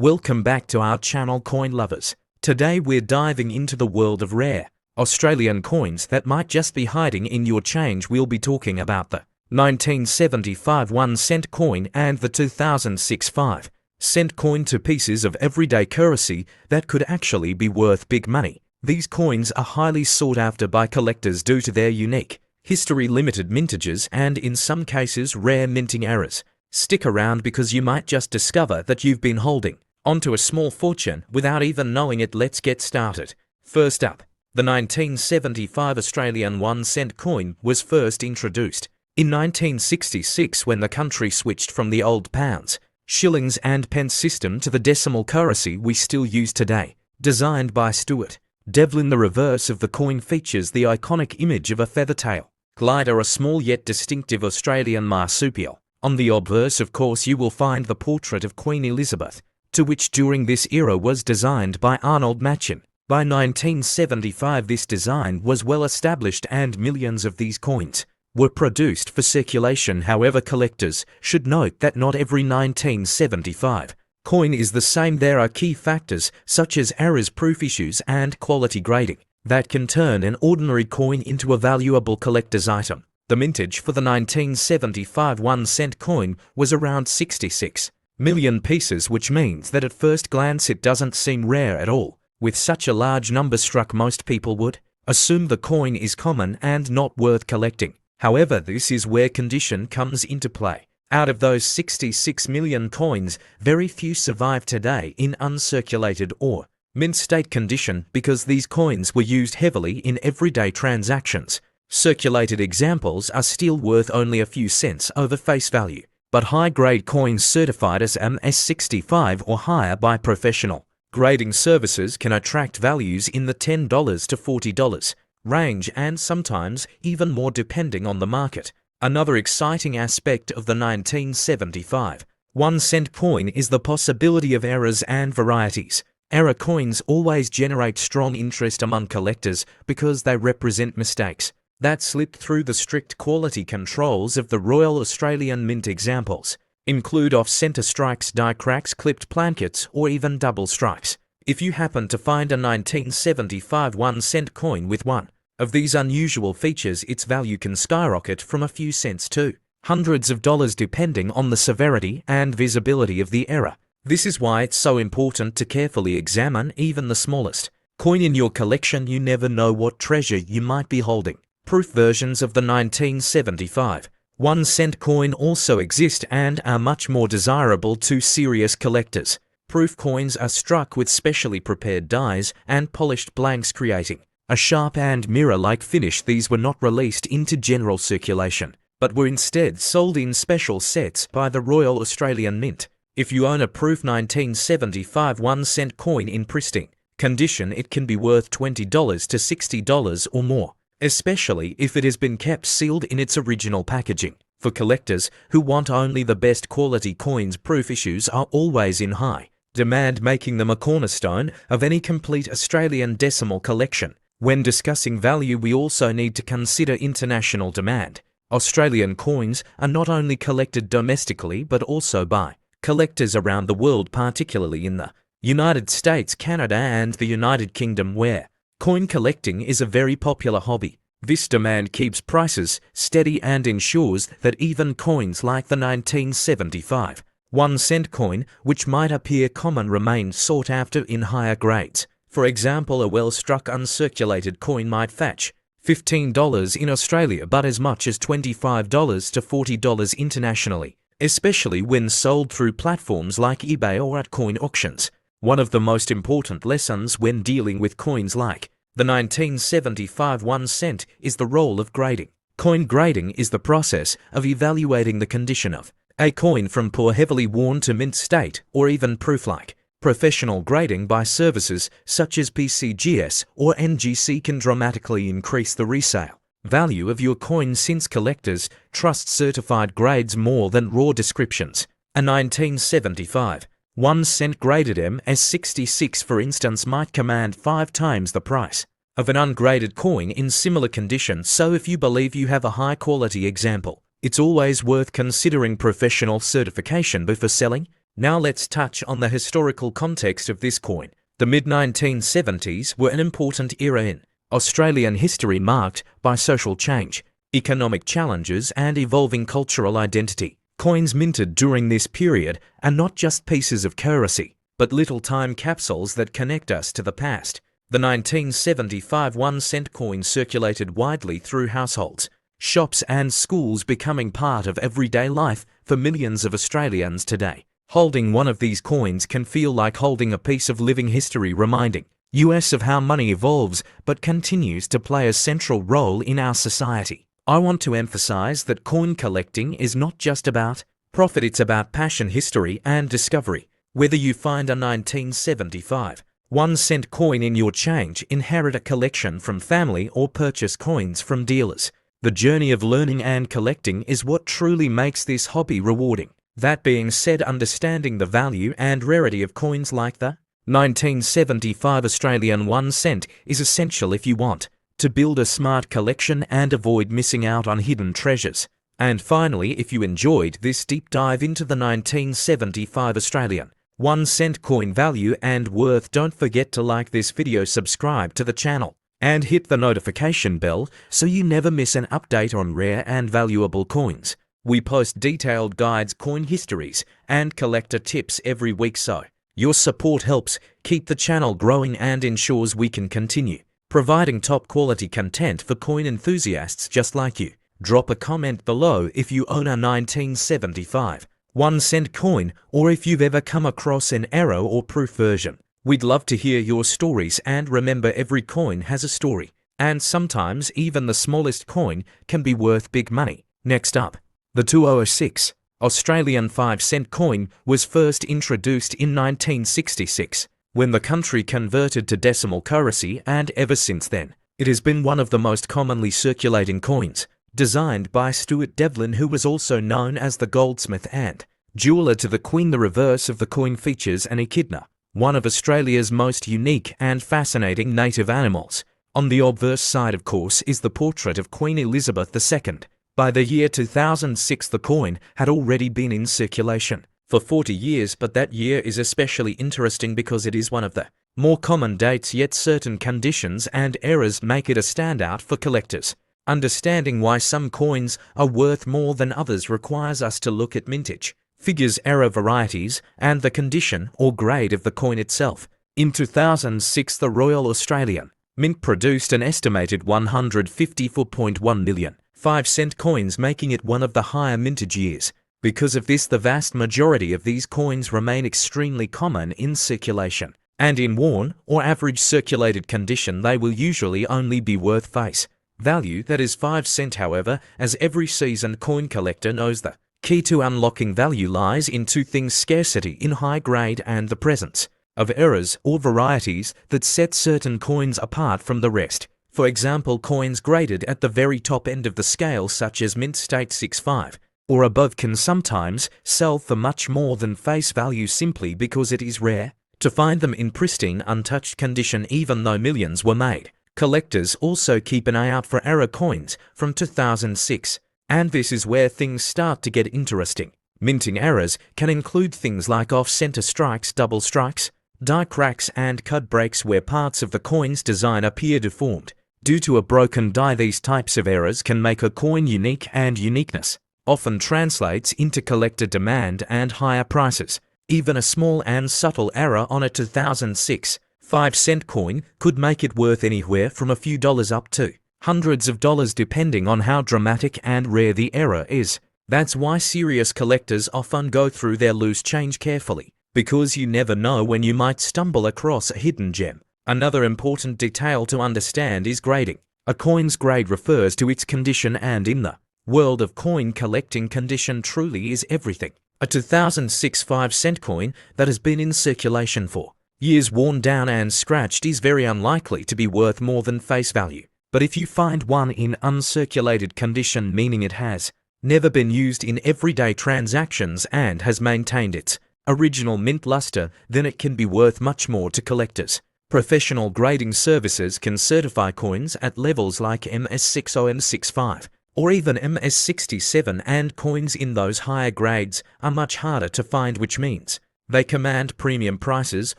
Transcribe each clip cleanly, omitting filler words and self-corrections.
Welcome back to our channel, Coin Lovers. Today we're diving into the world of rare Australian coins that might just be hiding in your change. We'll be talking about the 1975 1-cent coin and the 2006 5-cent coin, two pieces of everyday currency that could actually be worth big money. These coins are highly sought after by collectors due to their unique history-limited mintages and, in some cases, rare minting errors. Stick around because you might just discover that you've been holding onto a small fortune without even knowing it. Let's get started. First up, the 1975 Australian 1-cent coin was first introduced in 1966 when the country switched from the old pounds, shillings and pence system to the decimal currency we still use today. Designed by Stuart Devlin, the reverse of the coin features the iconic image of a feathertail glider, a small yet distinctive Australian marsupial. On the obverse, of course, you will find the portrait of Queen Elizabeth, to which during this era was designed by Arnold Machin. By 1975 this design was well established and millions of these coins were produced for circulation. However, collectors should note that not every 1975 coin is the same. There are key factors such as errors, proof issues and quality grading that can turn an ordinary coin into a valuable collector's item. The mintage for the 1975 1-cent coin was around 66 million pieces, which means that at first glance it doesn't seem rare at all. With such a large number struck, most people would assume the coin is common and not worth collecting. However, this is where condition comes into play. Out of those 66 million coins, very few survive today in uncirculated or mint state condition because these coins were used heavily in everyday transactions. Circulated examples are still worth only a few cents over face value, but high-grade coins certified as MS65 or higher by professional grading services can attract values in the $10 to $40 range, and sometimes even more depending on the market. Another exciting aspect of the 1975 1-cent coin is the possibility of errors and varieties. Error coins always generate strong interest among collectors because they represent mistakes that slipped through the strict quality controls of the Royal Australian Mint. Examples include off-center strikes, die cracks, clipped plankets, or even double strikes. If you happen to find a 1975 1-cent coin with one of these unusual features, its value can skyrocket from a few cents to hundreds of dollars depending on the severity and visibility of the error. This is why it's so important to carefully examine even the smallest coin in your collection. You never know what treasure you might be holding. Proof versions of the 1975 1-cent coin also exist and are much more desirable to serious collectors. Proof coins are struck with specially prepared dies and polished blanks, creating a sharp and mirror-like finish. These were not released into general circulation, but were instead sold in special sets by the Royal Australian Mint. If you own a proof 1975 1-cent coin in pristine condition, it can be worth $20 to $60 or more, especially if it has been kept sealed in its original packaging. For collectors who want only the best quality coins, proof issues are always in high demand, making them a cornerstone of any complete Australian decimal collection. When discussing value, we also need to consider international demand. Australian coins are not only collected domestically but also by collectors around the world, particularly in the United States, Canada and the United Kingdom, where coin collecting is a very popular hobby. This demand keeps prices steady and ensures that even coins like the 1975 1-cent coin, which might appear common, remain sought after in higher grades. For example, a well-struck uncirculated coin might fetch $15 in Australia but as much as $25 to $40 internationally, especially when sold through platforms like eBay or at coin auctions. One of the most important lessons when dealing with coins like the 1975 1-cent is the role of grading. Coin grading is the process of evaluating the condition of a coin from poor, heavily worn to mint state, or even proof-like. Professional grading by services such as PCGS or NGC can dramatically increase the resale value of your coin, since collectors trust certified grades more than raw descriptions. A 1975 1-cent graded MS66, for instance, might command 5 times the price of an ungraded coin in similar condition. So if you believe you have a high-quality example, it's always worth considering professional certification before selling. Now let's touch on the historical context of this coin. The mid-1970s were an important era in Australian history marked by social change, economic challenges and evolving cultural identity. Coins minted during this period are not just pieces of currency, but little time capsules that connect us to the past. The 1975 1-cent coin circulated widely through households, shops and schools, becoming part of everyday life for millions of Australians today. Holding one of these coins can feel like holding a piece of living history, reminding us of how money evolves but continues to play a central role in our society. I want to emphasize that coin collecting is not just about profit, it's about passion, history and discovery. Whether you find a 1975 1-cent coin in your change, inherit a collection from family, or purchase coins from dealers, the journey of learning and collecting is what truly makes this hobby rewarding. That being said, understanding the value and rarity of coins like the 1975 Australian 1-cent is essential if you want to build a smart collection and avoid missing out on hidden treasures. And finally, if you enjoyed this deep dive into the 1975 Australian 1-cent coin value and worth, don't forget to like this video, subscribe to the channel, and hit the notification bell so you never miss an update on rare and valuable coins. We post detailed guides, coin histories, and collector tips every week, so your support helps keep the channel growing and ensures we can continue providing top quality content for coin enthusiasts just like you. Drop a comment below if you own a 1975 1-cent coin, or if you've ever come across an error or proof version. We'd love to hear your stories, and remember, every coin has a story, and sometimes even the smallest coin can be worth big money. Next up, the 2006 Australian 5-cent coin was first introduced in 1966, when the country converted to decimal currency, and ever since then, it has been one of the most commonly circulating coins. Designed by Stuart Devlin, who was also known as the goldsmith and jeweller to the Queen, the reverse of the coin features an echidna, one of Australia's most unique and fascinating native animals. On the obverse side, of course, is the portrait of Queen Elizabeth II. By the year 2006, the coin had already been in circulation for 40 years, but that year is especially interesting because it is one of the more common dates, yet certain conditions and errors make it a standout for collectors. Understanding why some coins are worth more than others requires us to look at mintage, figures, error varieties, and the condition or grade of the coin itself. In 2006, the Royal Australian Mint produced an estimated 154.1 million 5-cent coins, making it one of the higher mintage years. Because of this, the vast majority of these coins remain extremely common in circulation, and in worn or average circulated condition, they will usually only be worth face value, that is 5 cents. However, as every seasoned coin collector knows, the key to unlocking value lies in two things: scarcity in high grade and the presence of errors or varieties that set certain coins apart from the rest. For example, coins graded at the very top end of the scale, such as Mint State 65 or above, can sometimes sell for much more than face value simply because it is rare to find them in pristine, untouched condition, even though millions were made. Collectors also keep an eye out for error coins from 2006, and this is where things start to get interesting. Minting errors can include things like off-center strikes, double strikes, die cracks, and cut breaks where parts of the coin's design appear deformed due to a broken die. These types of errors can make a coin unique, and uniqueness often translates into collector demand and higher prices. Even a small and subtle error on a 2006 5-cent coin could make it worth anywhere from a few dollars up to hundreds of dollars, depending on how dramatic and rare the error is. That's why serious collectors often go through their loose change carefully, because you never know when you might stumble across a hidden gem. Another important detail to understand is grading. A coin's grade refers to its condition, and in the world of coin collecting, condition truly is everything. A 2006 5-cent coin that has been in circulation for years, worn down and scratched, is very unlikely to be worth more than face value. But if you find one in uncirculated condition, meaning it has never been used in everyday transactions and has maintained its original mint luster, then it can be worth much more to collectors. Professional grading services can certify coins at levels like MS60, MS65, or even MS67, and coins in those higher grades are much harder to find, which means They command premium prices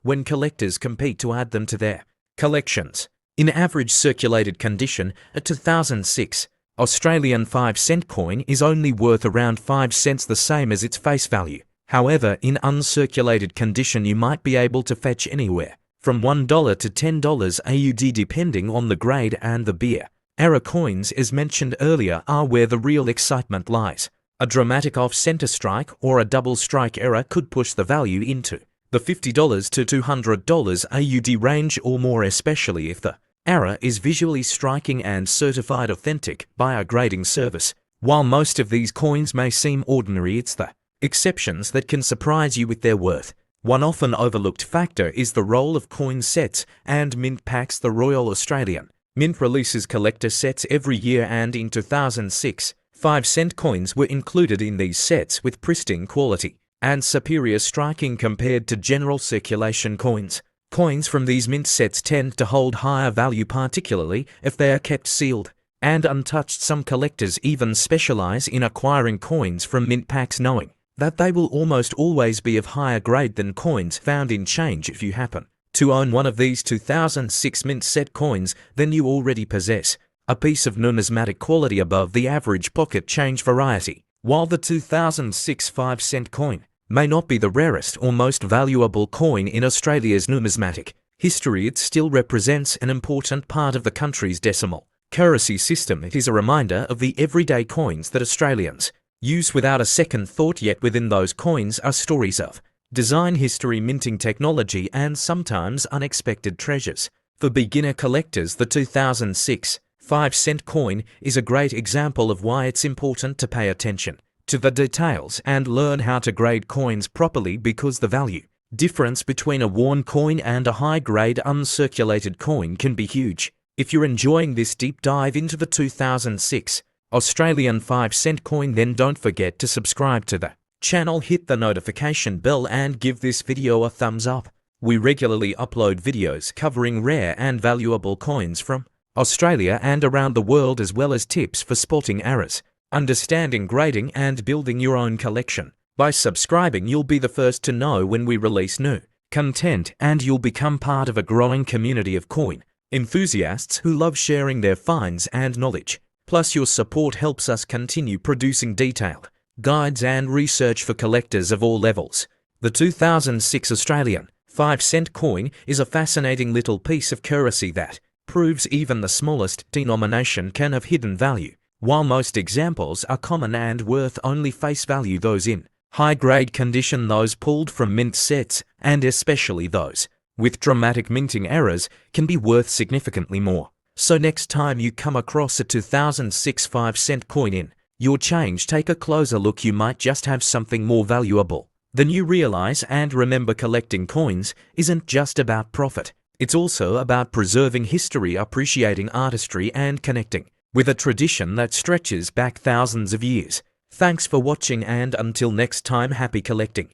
when collectors compete to add them to their collections. In average circulated condition, a 2006 Australian 5-cent coin is only worth around 5 cents, the same as its face value. However, in uncirculated condition you might be able to fetch anywhere from $1 to $10 AUD depending on the grade and the beer. Error coins, as mentioned earlier, are where the real excitement lies. A dramatic off-center strike or a double strike error could push the value into the $50 to $200 AUD range or more, especially if the error is visually striking and certified authentic by a grading service. While most of these coins may seem ordinary, it's the exceptions that can surprise you with their worth. One often overlooked factor is the role of coin sets and mint packs. The Royal Australian Mint releases collector sets every year, and in 2006, 5-cent coins were included in these sets with pristine quality and superior striking compared to general circulation coins. Coins from these mint sets tend to hold higher value, particularly if they are kept sealed and untouched. Some collectors even specialize in acquiring coins from mint packs, knowing that they will almost always be of higher grade than coins found in change. If you happen to own one of these 2006 mint set coins, then you already possess a piece of numismatic quality above the average pocket change variety. While the 2006 5-cent coin may not be the rarest or most valuable coin in Australia's numismatic history, it still represents an important part of the country's decimal currency system. It is a reminder of the everyday coins that Australians use without a second thought, yet within those coins are stories of design, history, minting technology, and sometimes unexpected treasures. For beginner collectors, the 2006 5-cent coin is a great example of why it's important to pay attention to the details and learn how to grade coins properly, because the value difference between a worn coin and a high-grade uncirculated coin can be huge. If you're enjoying this deep dive into the 2006 Australian 5-cent coin, then don't forget to subscribe to the channel, hit the notification bell, and give this video a thumbs up. We regularly upload videos covering rare and valuable coins from Australia and around the world, as well as tips for spotting errors, understanding grading, and building your own collection. By subscribing, you'll be the first to know when we release new content, and you'll become part of a growing community of coin enthusiasts who love sharing their finds and knowledge. Plus, your support helps us continue producing detailed guides and research for collectors of all levels. The 2006 Australian 5-cent coin is a fascinating little piece of currency that proves even the smallest denomination can have hidden value. While most examples are common and worth only face value, those in high-grade condition, those pulled from mint sets, and especially those with dramatic minting errors, can be worth significantly more. So next time you come across a 2006 5-cent coin in your change, take a closer look. You might just have something more valuable than you realize. And remember, collecting coins isn't just about profit. It's also about preserving history, appreciating artistry, and connecting with a tradition that stretches back thousands of years. Thanks for watching, and until next time, happy collecting.